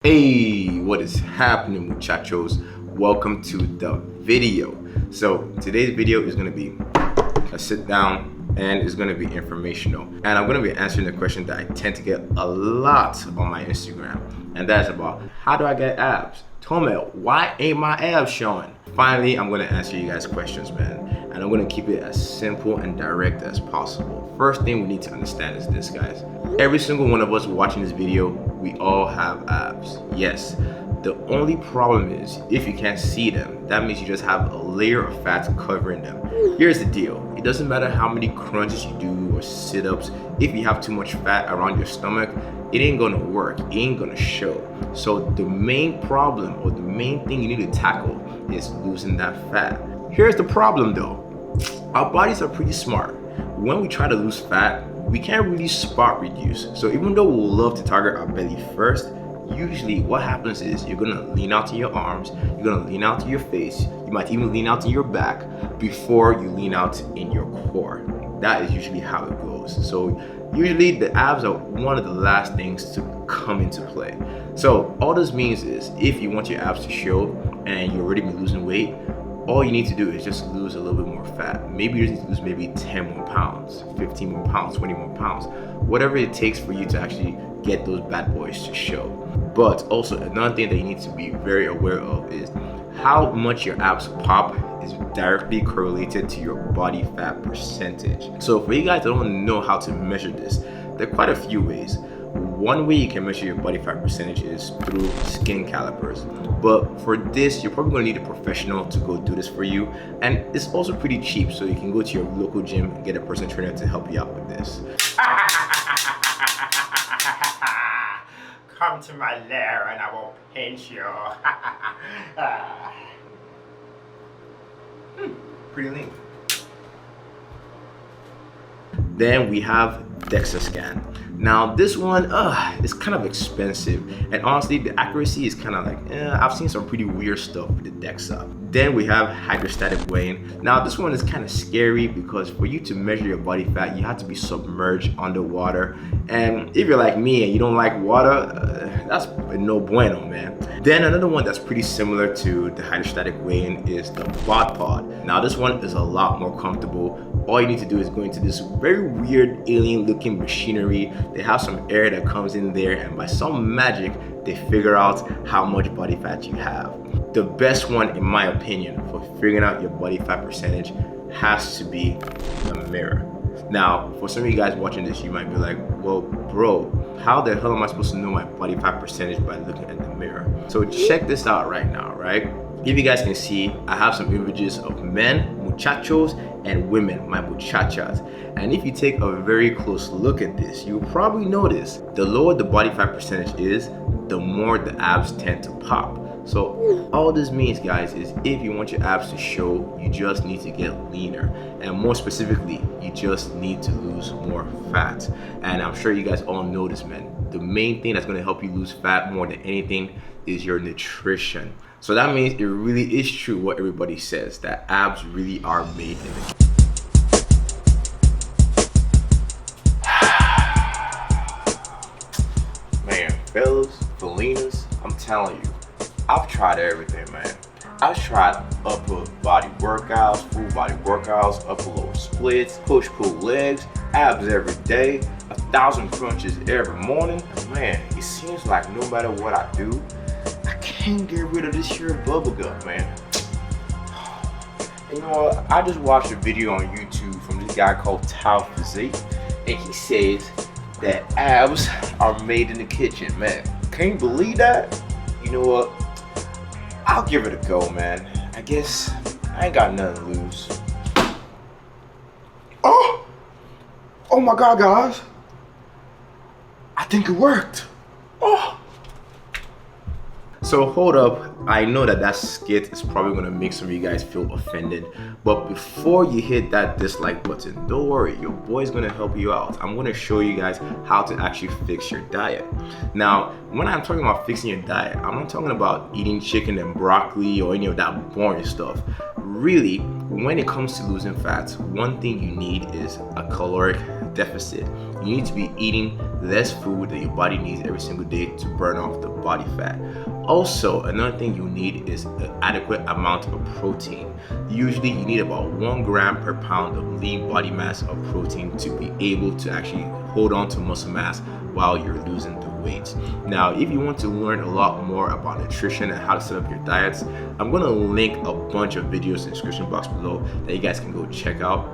Hey, what is happening, muchachos? Welcome to the video. So today's video is going to be a sit down and it's going to be informational, and I'm going to be answering the question that I tend to get a lot on my Instagram, and that's about how do I get abs? Tomel, why ain't my abs showing? Finally, I'm going to answer you guys questions, man, and I'm going to keep it as simple and direct as possible. First thing we need to understand is this, guys. Every single one of us watching this video, we all have abs. Yes. The only problem is if you can't see them, that means you just have a layer of fat covering them. Here's the deal. It doesn't matter how many crunches you do or sit-ups. If you have too much fat around your stomach, it ain't gonna work. It ain't gonna show. So the main problem or the main thing you need to tackle is losing that fat. Here's the problem though. Our bodies are pretty smart. When we try to lose fat, we can't really spot reduce. So even though we'll love to target our belly first, usually what happens is you're gonna lean out to your arms, you're gonna lean out to your face, you might even lean out to your back before you lean out in your core. That is usually how it goes. So usually the abs are one of the last things to come into play. So all this means is if you want your abs to show and you're already been losing weight, all you need to do is just lose a little bit more fat. Maybe you need to lose maybe 10 more pounds, 15 more pounds, 20 more pounds, whatever it takes for you to actually get those bad boys to show. But also another thing that you need to be very aware of is how much your abs pop is directly correlated to your body fat percentage. So for you guys that don't know how to measure this, there are quite a few ways. One way you can measure your body fat percentage is through skin calipers. But for this, you're probably gonna need a professional to go do this for you. And it's also pretty cheap, so you can go to your local gym and get a personal trainer to help you out with this. Come to my lair and I will pinch you. Pretty neat. Then we have DEXA scan. Now this one, is kind of expensive, and honestly, the accuracy is kind of like, I've seen some pretty weird stuff with the DEXA. Then we have hydrostatic weighing. Now this one is kind of scary because for you to measure your body fat, you have to be submerged underwater. And if you're like me and you don't like water, that's no bueno, man. Then another one that's pretty similar to the hydrostatic weighing is the bod pod. Now this one is a lot more comfortable. All you need to do is go into this very weird alien looking machinery. They have some air that comes in there, and by some magic, they figure out how much body fat you have. The best one, in my opinion, for figuring out your body fat percentage has to be a mirror. Now, for some of you guys watching this, you might be like, well, bro, how the hell am I supposed to know my body fat percentage by looking at the mirror? So check this out right now, right? If you guys can see, I have some images of men, muchachos, and women, my muchachas. And if you take a very close look at this, you'll probably notice the lower the body fat percentage is, the more the abs tend to pop. So all this means, guys, is if you want your abs to show, you just need to get leaner. And more specifically, you just need to lose more fat. And I'm sure you guys all know this, man. The main thing that's gonna help you lose fat more than anything is your nutrition. So that means it really is true what everybody says, that abs really are made in the Man, fellas, Felinas, I'm telling you, I've tried everything, man. I've tried upper body workouts, full body workouts, upper lower splits, push-pull legs, abs every day, 1,000 crunches every morning. And man, it seems like no matter what I do, I can't get rid of this here bubble gut, man. You know what? I just watched a video on YouTube from this guy called Physique, and he says that abs are made in the kitchen, man. Can you believe that? You know what? I'll give it a go, man. I guess I ain't got nothing to lose. Oh my God, guys. I think it worked. So hold up, I know that skit is probably gonna make some of you guys feel offended, but before you hit that dislike button, don't worry, your boy's gonna help you out. I'm gonna show you guys how to actually fix your diet. Now, when I'm talking about fixing your diet, I'm not talking about eating chicken and broccoli or any of that boring stuff. Really, when it comes to losing fat, one thing you need is a caloric deficit. You need to be eating less food that your body needs every single day to burn off the body fat. Also, another thing you need is an adequate amount of protein. Usually you need about 1 gram per pound of lean body mass of protein to be able to actually hold on to muscle mass while you're losing the weight. Now, if you want to learn a lot more about nutrition and how to set up your diets, I'm going to link a bunch of videos in the description box below that you guys can go check out.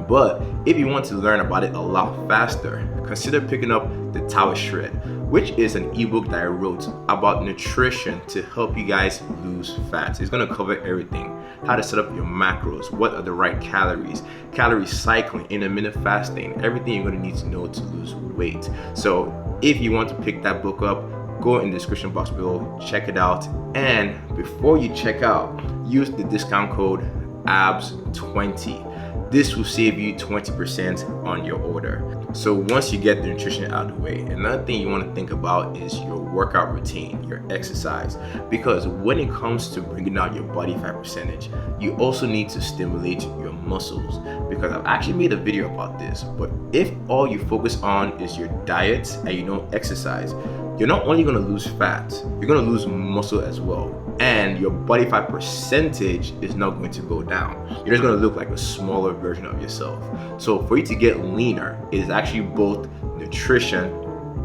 But if you want to learn about it a lot faster, consider picking up the Taoist Shred, which is an ebook that I wrote about nutrition to help you guys lose fat. It's going to cover everything: how to set up your macros, what are the right calories, calorie cycling, intermittent fasting, everything you're going to need to know to lose weight. So if you want to pick that book up, go in the description box below, check it out, and before you check out, use the discount code ABS20. This will save you 20% on your order. So once you get the nutrition out of the way, another thing you want to think about is your workout routine, your exercise. Because when it comes to bringing down your body fat percentage, you also need to stimulate your muscles. Because I've actually made a video about this, but if all you focus on is your diet and you don't exercise, you're not only going to lose fat, you're going to lose muscle as well. And your body fat percentage is not going to go down. You're just going to look like a smaller version of yourself. So for you to get leaner, it is actually both nutrition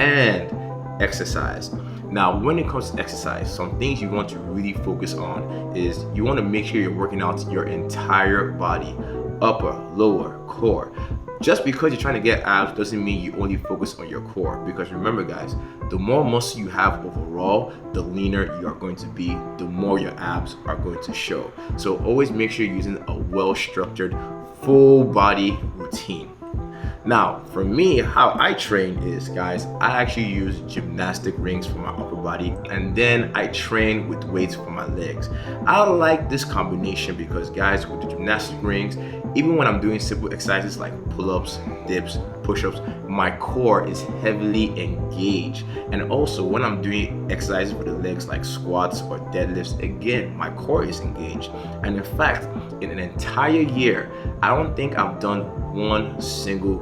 and exercise. Now, when it comes to exercise, some things you want to really focus on is you want to make sure you're working out your entire body, upper, lower, core. Just because you're trying to get abs doesn't mean you only focus on your core, because remember guys, the more muscle you have overall, the leaner you are going to be, the more your abs are going to show. So always make sure you're using a well-structured full body routine. Now, for me, how I train is, guys, I actually use gymnastic rings for my upper body, and then I train with weights for my legs. I like this combination because, guys, with the gymnastic rings, even when I'm doing simple exercises like pull-ups, dips, push-ups, my core is heavily engaged. And also when I'm doing exercises for the legs like squats or deadlifts, again, my core is engaged. And in fact, in an entire year, I don't think I've done one single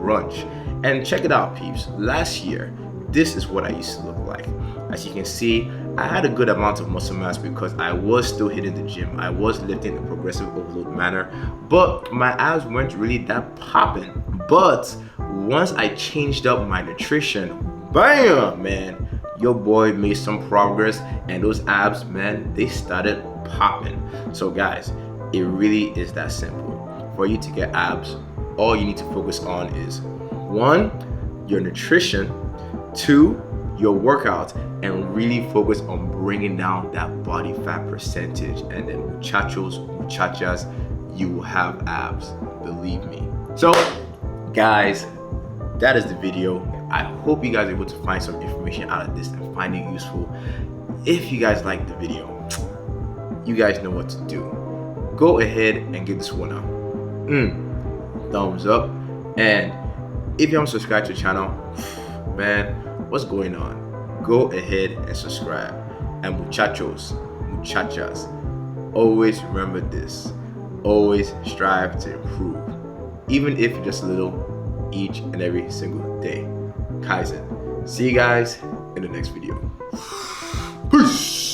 crunch. And check it out, peeps. Last year, this is what I used to look like. As you can see, I had a good amount of muscle mass because I was still hitting the gym. I was lifting in a progressive overload manner, but my abs weren't really that popping. But once I changed up my nutrition, bam, man, your boy made some progress, and those abs, man, they started popping. So guys, it really is that simple. For you to get abs, all you need to focus on is 1, your nutrition, 2, your workout, and really focus on bringing down that body fat percentage. And then muchachos, muchachas, you will have abs, believe me. So guys, that is the video. I hope you guys are able to find some information out of this and find it useful. If you guys like the video, you guys know what to do. Go ahead and give this one a thumbs up. And if you haven't subscribed to the channel, man, what's going on? Go ahead and subscribe. And muchachos, muchachas, always remember this: always strive to improve, even if just a little, each and every single day. Kaizen. See you guys in the next video. Peace.